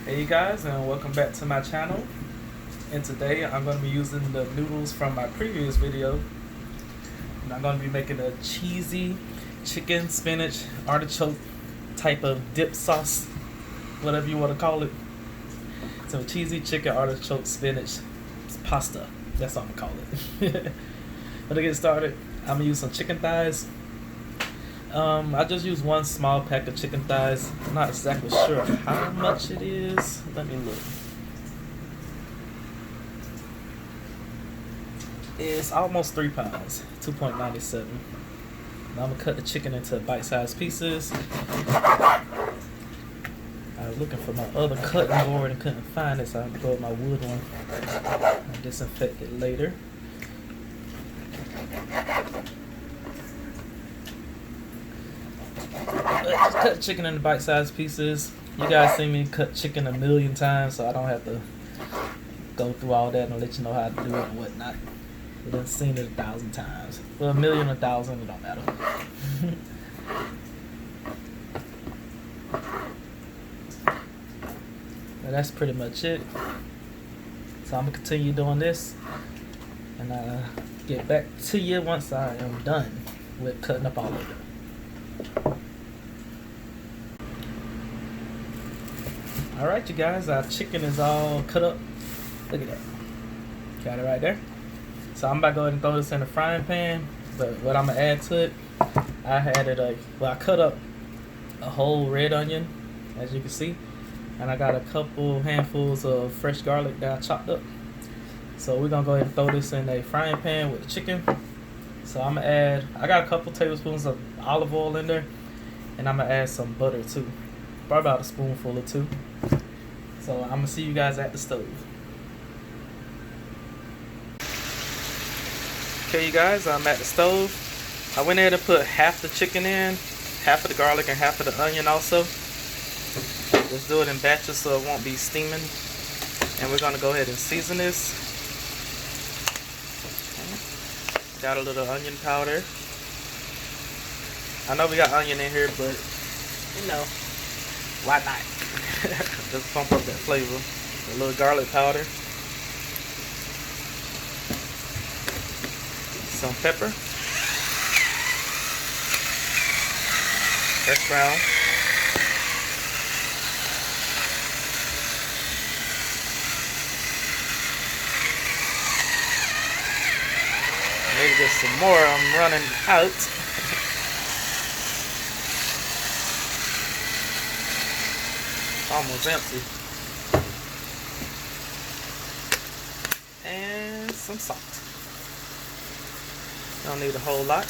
Hey you guys, and welcome back to my channel. And today I'm going to be using the noodles from my previous video, and I'm going to be making a cheesy chicken spinach artichoke type of dip sauce, whatever you want to call it. So cheesy chicken artichoke spinach pasta, that's what I'm going to call it. But to get started, I'm going to use some chicken thighs. I just used one small pack of chicken thighs. I'm not exactly sure how much it is. Let me look. It's almost 3 pounds, 2.97. Now I'm gonna cut the chicken into bite-sized pieces. I was looking for my other cutting board and couldn't find it, so I had to go with my wood one. I'll disinfect it later. Just cut chicken into bite-sized pieces. You guys see me cut chicken a million times, so I don't have to go through all that and let you know how to do it and whatnot. You've done seen it 1,000 times. Well, a million or 1,000, it don't matter. But that's pretty much it. So I'm gonna continue doing this, and I'll get back to you once I am done with cutting up all of it. Alright you guys, our chicken is all cut up. Look at that. Got it right there. So I'm about to go ahead and throw this in the frying pan. But what I'm going to add to it, I cut up a whole red onion, as you can see. And I got a couple handfuls of fresh garlic that I chopped up. So we're going to go ahead and throw this in a frying pan with the chicken. So I'm going to add, I got a couple tablespoons of olive oil in there. And I'm going to add some butter too. Probably about a spoonful or two. So I'm gonna see you guys at the stove. Okay, you guys, I'm at the stove. I went ahead and put half the chicken in, half of the garlic, and half of the onion also. Let's do it in batches so it won't be steaming. And we're gonna go ahead and season this. Okay. Got a little onion powder. I know we got onion in here, but you know, why not? Just pump up that flavor. A little garlic powder. Some pepper. Fresh ground. Maybe get some more. I'm running out. Almost empty. And some salt. Don't need a whole lot.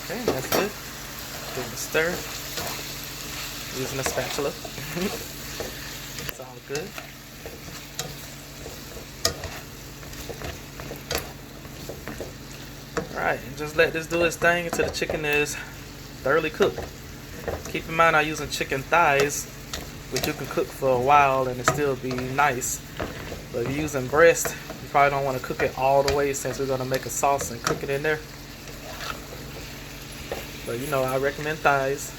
Okay, that's good. Give it a stir. Using a spatula. It's all good. Alright, and just let this do its thing until the chicken is thoroughly cooked. Keep in mind I'm using chicken thighs, which you can cook for a while and it still be nice. But if you're using breast, you probably don't want to cook it all the way since we're going to make a sauce and cook it in there. But you know, I recommend thighs.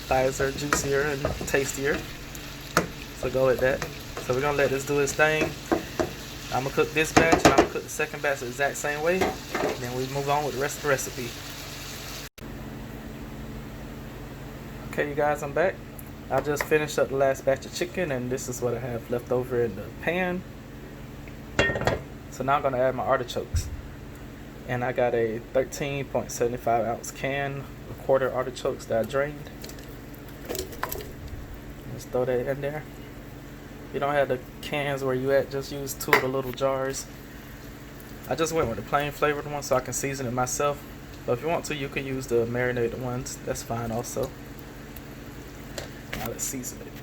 Thighs are juicier and tastier. So go with that. So we're going to let this do its thing. I'm going to cook this batch and I'm going to cook the second batch the exact same way. And then we move on with the rest of the recipe. Okay, you guys, I'm back. I just finished up the last batch of chicken, and this is what I have left over in the pan. So now I'm going to add my artichokes. And I got a 13.75 ounce can of quarter artichokes that I drained. Let's throw that in there. If you don't have the cans where you at, just use 2 of the little jars. I just went with the plain flavored one so I can season it myself. But if you want to, you can use the marinated ones. That's fine also. Now let's season it.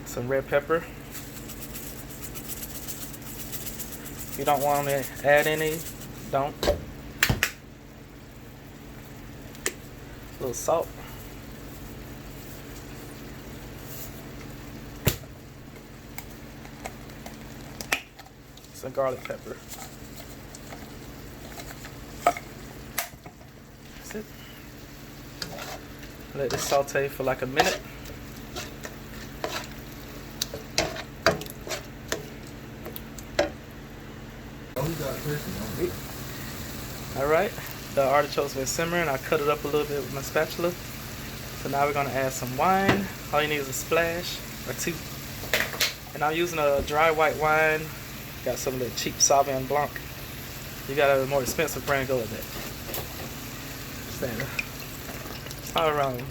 Some red pepper. If you don't want to add any, don't. A little salt. Some garlic pepper. That's it. Let this saute for like a minute. Alright, the artichokes been simmering. I cut it up a little bit with my spatula. So now we're gonna add some wine. All you need is a splash or two. And I'm using a dry white wine. Got some of the cheap Sauvignon Blanc. You got a more expensive brand, go with that. It's probably around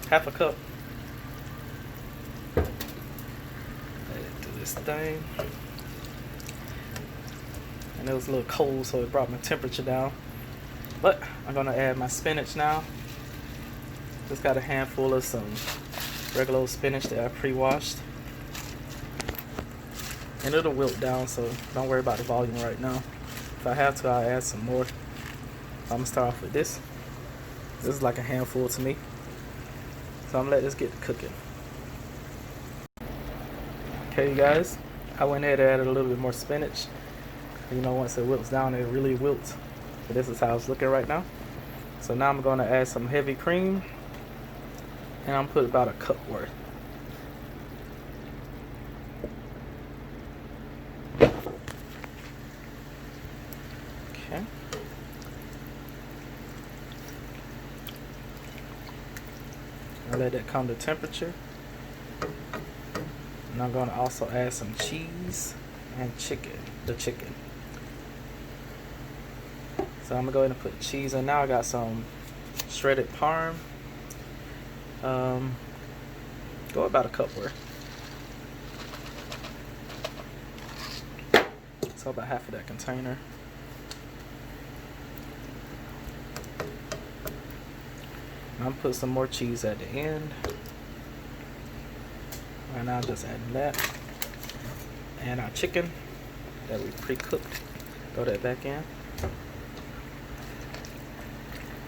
half a cup. Let it do this thing. And it was a little cold, so it brought my temperature down. But I'm gonna add my spinach now. Just got a handful of some regular old spinach that I pre-washed. And it'll wilt down, so don't worry about the volume right now. If I have to, I'll add some more. I'm gonna start off with this. This is like a handful to me. So I'm gonna let this get cooking. Okay, you guys, I went ahead and added a little bit more spinach. You know, once it wilts down, it really wilts. So this is how it's looking right now. So now I'm gonna add some heavy cream. And I'm gonna put about a cup worth. Okay. I'll let that come to temperature. And I'm gonna also add some cheese and the chicken. So I'm gonna go ahead and put cheese in. Now I got some shredded parm. Go about a cup worth. So about half of that container. I'm gonna put some more cheese at the end. And I'll just add that. And our chicken that we pre-cooked. Throw that back in.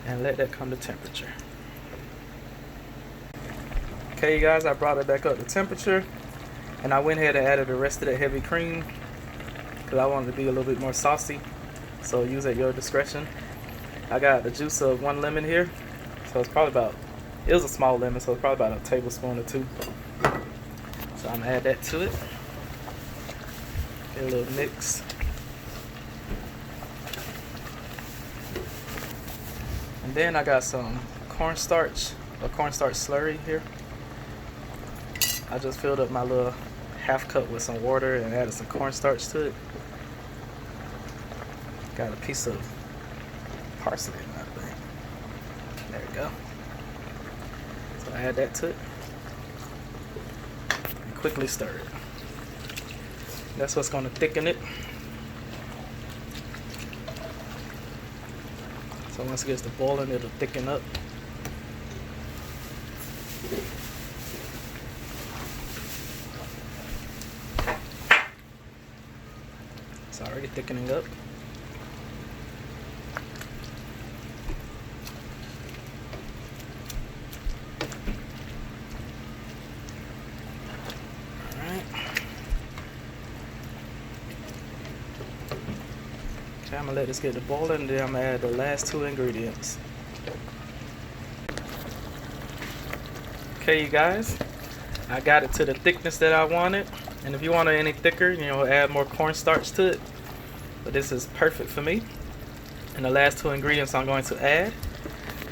And let that come to temperature. Okay, you guys, I brought it back up to temperature. And I went ahead and added the rest of the heavy cream because I wanted to be a little bit more saucy. So use at your discretion. I got the juice of 1 lemon here. So it's probably about, it was a small lemon, so it's probably about a tablespoon or 2. So I'm gonna add that to it. Get a little mix. And then I got some cornstarch, or cornstarch slurry here. I just filled up my little half cup with some water and added some cornstarch to it. Got a piece of parsley in that thing. There we go. So I add that to it. And quickly stir it. That's what's going to thicken it. So once it gets to boiling, it'll thicken up. It's already thickening up. Okay, I'm gonna let this get to boiling, and then I'm gonna add the last 2 ingredients. Okay, you guys, I got it to the thickness that I wanted. And if you want it any thicker, you know, add more cornstarch to it. But this is perfect for me. And the last 2 ingredients I'm going to add.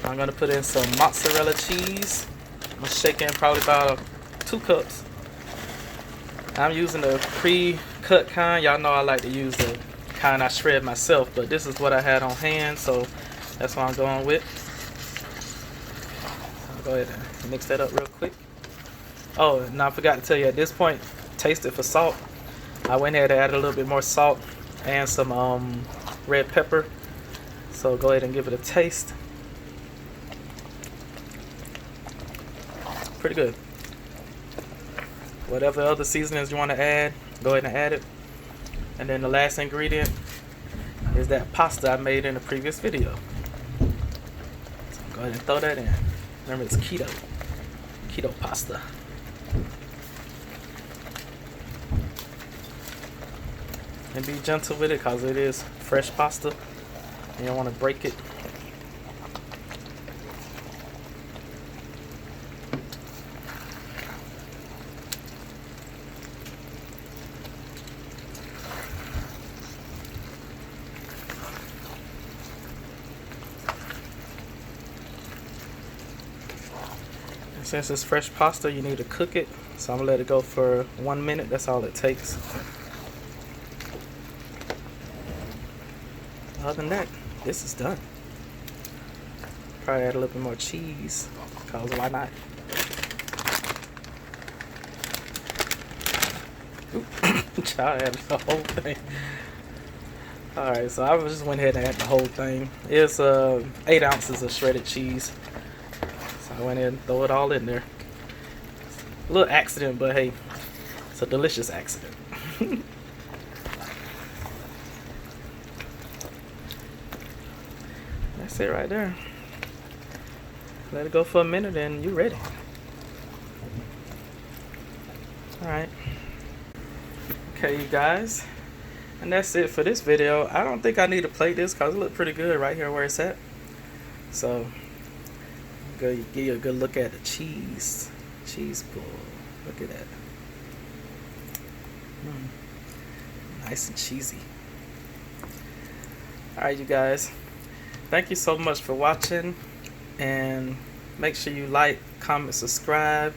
I'm going to put in some mozzarella cheese. I'm going to shake in probably about 2 cups. I'm using the pre-cut kind. Y'all know I like to use the kind I shred myself, but this is what I had on hand, so that's what I'm going with. I'll go ahead and mix that up real quick. Oh, and I forgot to tell you, at this point, taste it for salt. I went ahead and added a little bit more salt and some red pepper. So go ahead and give it a taste. Pretty good. Whatever other seasonings you want to add, go ahead and add it. And then the last ingredient is that pasta I made in the previous video. So go ahead and throw that in. Remember, it's keto. Keto pasta. And be gentle with it because it is fresh pasta. You don't want to break it. since it's fresh pasta, you need to cook it. So I'm gonna let it go for 1 minute. That's all it takes. Other than that, this is done. Probably add a little bit more cheese, cause why not? Child added the whole thing. Alright, so I just went ahead and added the whole thing. It's 8 ounces of shredded cheese. So I went ahead and throw it all in there. A little accident, but hey, it's a delicious accident. That's it right there. Let it go for a minute and you're ready. Alright. Okay, you guys. And that's it for this video. I don't think I need to plate this because it looks pretty good right here where it's at. So, give you a good look at the cheese. Cheese pull. Look at that. Nice and cheesy. Alright, you guys. Thank you so much for watching. And make sure you like, comment, subscribe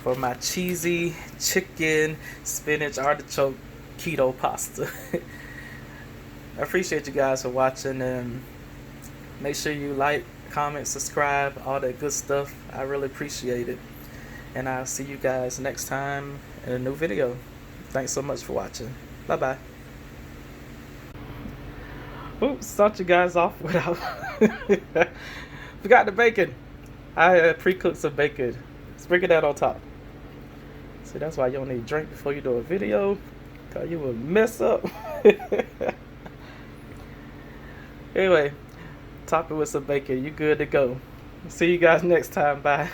for my cheesy chicken spinach artichoke keto pasta. I appreciate you guys for watching, and make sure you like, comment, subscribe, all that good stuff. I really appreciate it. And I'll see you guys next time in a new video. Thanks so much for watching. Bye bye. Oops, start you guys off without forgot the bacon. I pre-cooked some bacon. Sprinkle that on top. See, that's why you don't need to drink before you do a video, cause you will mess up. Anyway, top it with some bacon. You good to go. See you guys next time. Bye.